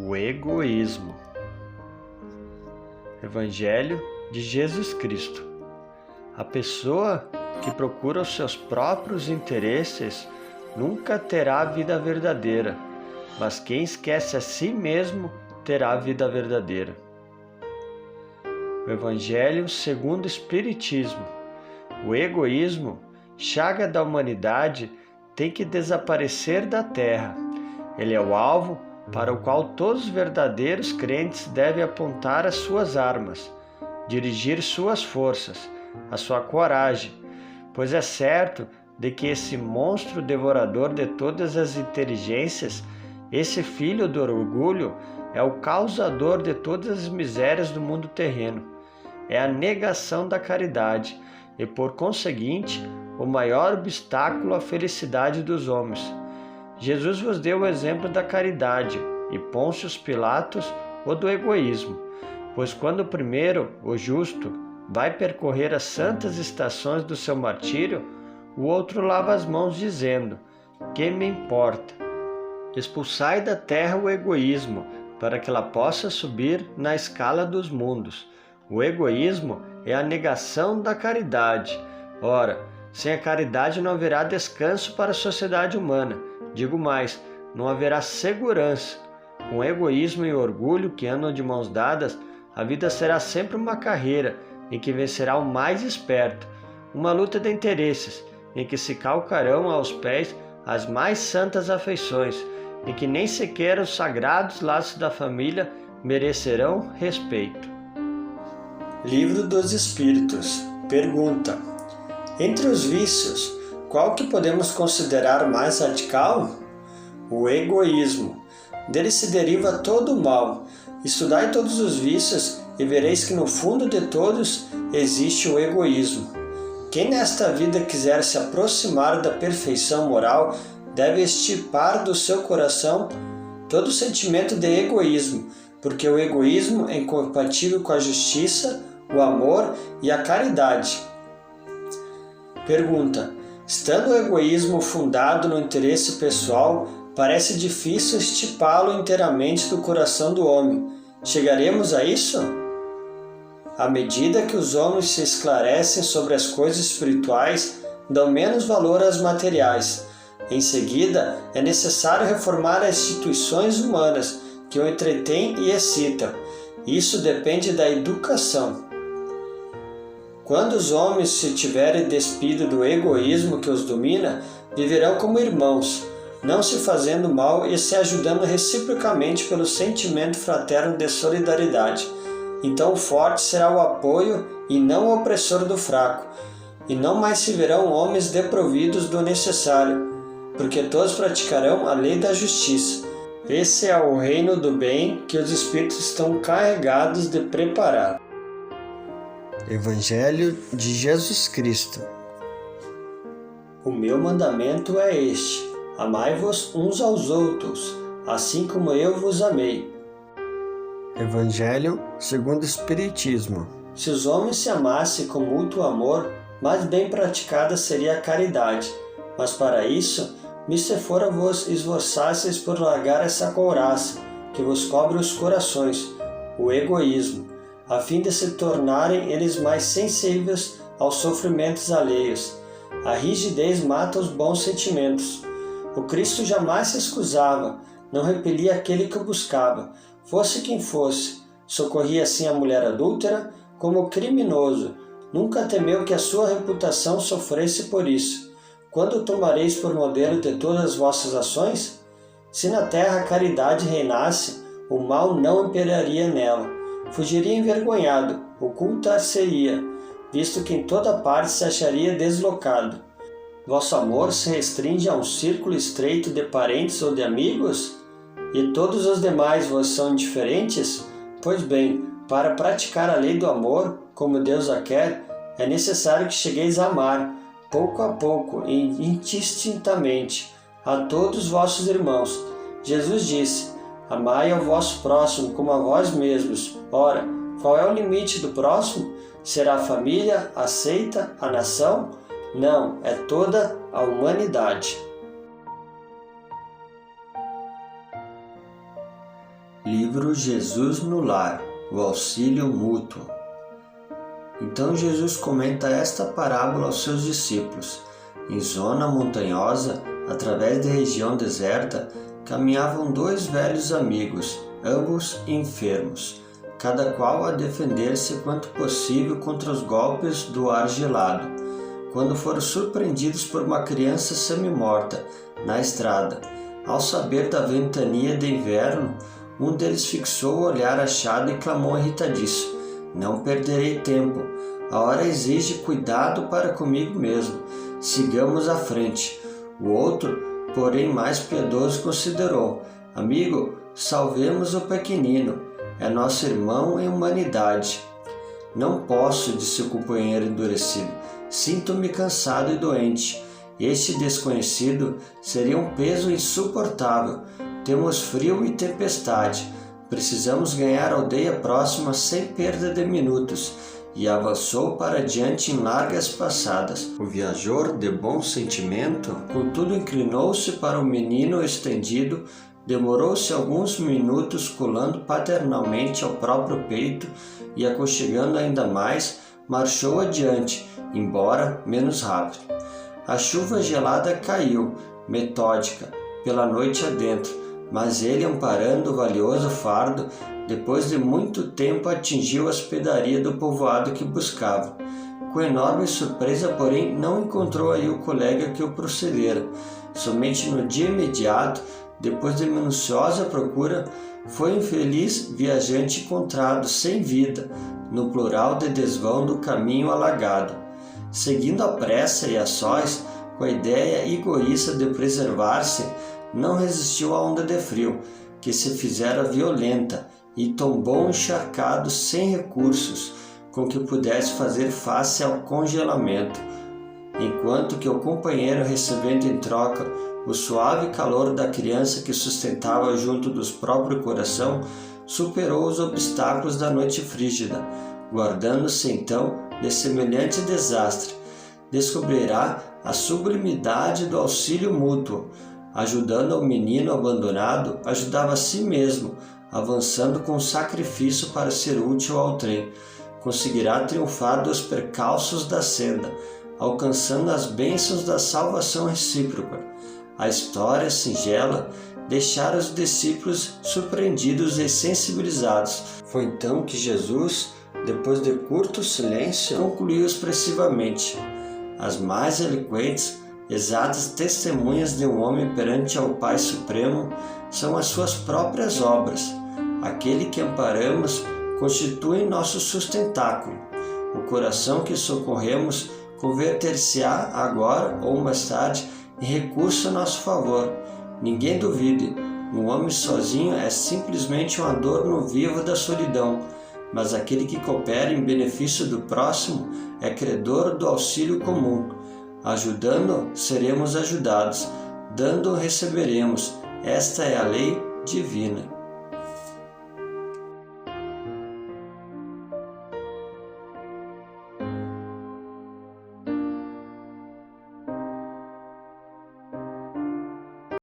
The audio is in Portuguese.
O egoísmo. Evangelho de Jesus Cristo. A pessoa que procura os seus próprios interesses nunca terá a vida verdadeira, mas quem esquece a si mesmo terá a vida verdadeira. O Evangelho segundo o Espiritismo. O egoísmo, chaga da humanidade, tem que desaparecer da terra. Ele é o alvo para o qual todos os verdadeiros crentes devem apontar as suas armas, dirigir suas forças, a sua coragem, pois é certo de que esse monstro devorador de todas as inteligências, esse filho do orgulho, é o causador de todas as misérias do mundo terreno. É a negação da caridade e, por conseguinte, o maior obstáculo à felicidade dos homens. Jesus vos deu o exemplo da caridade e Pôncio Pilatos o do egoísmo, pois quando o primeiro, o justo, vai percorrer as santas estações do seu martírio, o outro lava as mãos dizendo: "Que me importa?" Expulsai da terra o egoísmo, para que ela possa subir na escala dos mundos. O egoísmo é a negação da caridade. Ora, sem a caridade não haverá descanso para a sociedade humana. Digo mais, não haverá segurança. Com egoísmo e orgulho que andam de mãos dadas, a vida será sempre uma carreira em que vencerá o mais esperto, uma luta de interesses, em que se calcarão aos pés as mais santas afeições, em que nem sequer os sagrados laços da família merecerão respeito. Livro dos Espíritos. Pergunta: entre os vícios, qual que podemos considerar mais radical? O egoísmo. Dele se deriva todo o mal. Estudai todos os vícios e vereis que no fundo de todos existe o egoísmo. Quem nesta vida quiser se aproximar da perfeição moral deve extirpar do seu coração todo sentimento de egoísmo, porque o egoísmo é incompatível com a justiça, o amor e a caridade. Pergunta: estando o egoísmo fundado no interesse pessoal, parece difícil extirpá-lo inteiramente do coração do homem. Chegaremos a isso? À medida que os homens se esclarecem sobre as coisas espirituais, dão menos valor às materiais. Em seguida, é necessário reformar as instituições humanas que o entretêm e excitam. Isso depende da educação. Quando os homens se tiverem despido do egoísmo que os domina, viverão como irmãos, não se fazendo mal e se ajudando reciprocamente pelo sentimento fraterno de solidariedade. Então o forte será o apoio e não o opressor do fraco, e não mais se verão homens desprovidos do necessário, porque todos praticarão a lei da justiça. Esse é o reino do bem que os Espíritos estão carregados de preparar. Evangelho de Jesus Cristo. O meu mandamento é este: amai-vos uns aos outros, assim como eu vos amei. Evangelho segundo o Espiritismo. Se os homens se amassem com mútuo amor, mais bem praticada seria a caridade. Mas para isso, me se fora vos esforçasseis por largar essa couraça que vos cobre os corações, o egoísmo, a fim de se tornarem eles mais sensíveis aos sofrimentos alheios. A rigidez mata os bons sentimentos. O Cristo jamais se excusava, não repelia aquele que o buscava, fosse quem fosse. Socorria assim a mulher adúltera como o criminoso. Nunca temeu que a sua reputação sofresse por isso. Quando tomareis por modelo de todas as vossas ações? Se na terra a caridade reinasse, o mal não imperaria nela. Fugiria envergonhado, ocultar-se-ia, visto que em toda parte se acharia deslocado. Vosso amor se restringe a um círculo estreito de parentes ou de amigos? E todos os demais vos são indiferentes? Pois bem, para praticar a lei do amor, como Deus a quer, é necessário que chegueis a amar, pouco a pouco e indistintamente, a todos vossos irmãos. Jesus disse: amai ao vosso próximo como a vós mesmos. Ora, qual é o limite do próximo? Será a família, a seita, a nação? Não, é toda a humanidade. Livro Jesus no Lar, o auxílio mútuo. Então Jesus comenta esta parábola aos seus discípulos. Em zona montanhosa, através de região deserta, caminhavam dois velhos amigos, ambos enfermos, cada qual a defender-se quanto possível contra os golpes do ar gelado, quando foram surpreendidos por uma criança semi-morta na estrada. Ao saber da ventania de inverno, um deles fixou o olhar achado e clamou irritadiço: "Não perderei tempo. A hora exige cuidado para comigo mesmo. Sigamos à frente." O outro, porém mais piedoso, considerou: "Amigo, salvemos o pequenino. É nosso irmão em humanidade." "Não posso", disse o companheiro endurecido. "Sinto-me cansado e doente. Este desconhecido seria um peso insuportável. Temos frio e tempestade. Precisamos ganhar a aldeia próxima sem perda de minutos." E avançou para diante em largas passadas. O viajor, de bom sentimento, contudo inclinou-se para o menino estendido, demorou-se alguns minutos colando paternalmente ao próprio peito e, aconchegando ainda mais, marchou adiante, embora menos rápido. A chuva gelada caiu, metódica, pela noite adentro, mas ele, amparando o valioso fardo, depois de muito tempo atingiu a hospedaria do povoado que buscava. Com enorme surpresa, porém, não encontrou aí o colega que o precedera. Somente no dia imediato, depois de minuciosa procura, foi o infeliz viajante encontrado sem vida, no plural de desvão do caminho alagado. Seguindo à pressa e a sós, com a ideia egoísta de preservar-se, não resistiu à onda de frio, que se fizera violenta, e tombou encharcado sem recursos com que pudesse fazer face ao congelamento, enquanto que o companheiro, recebendo em troca o suave calor da criança que sustentava junto do próprio coração, superou os obstáculos da noite frígida. Guardando-se então de semelhante desastre, descobrirá a sublimidade do auxílio mútuo. Ajudando ao menino abandonado, ajudava a si mesmo, avançando com sacrifício para ser útil ao trem. Conseguirá triunfar dos percalços da senda, alcançando as bênçãos da salvação recíproca. A história singela deixara os discípulos surpreendidos e sensibilizados. Foi então que Jesus, depois de curto silêncio, concluiu expressivamente: "As mais eloquentes, exatas testemunhas de um homem perante ao Pai Supremo são as suas próprias obras. Aquele que amparamos constitui nosso sustentáculo. O coração que socorremos converter-se-á agora ou mais tarde em recurso a nosso favor. Ninguém duvide, um homem sozinho é simplesmente um adorno vivo da solidão, mas aquele que coopera em benefício do próximo é credor do auxílio comum. Ajudando, seremos ajudados. Dando, receberemos. Esta é a lei divina."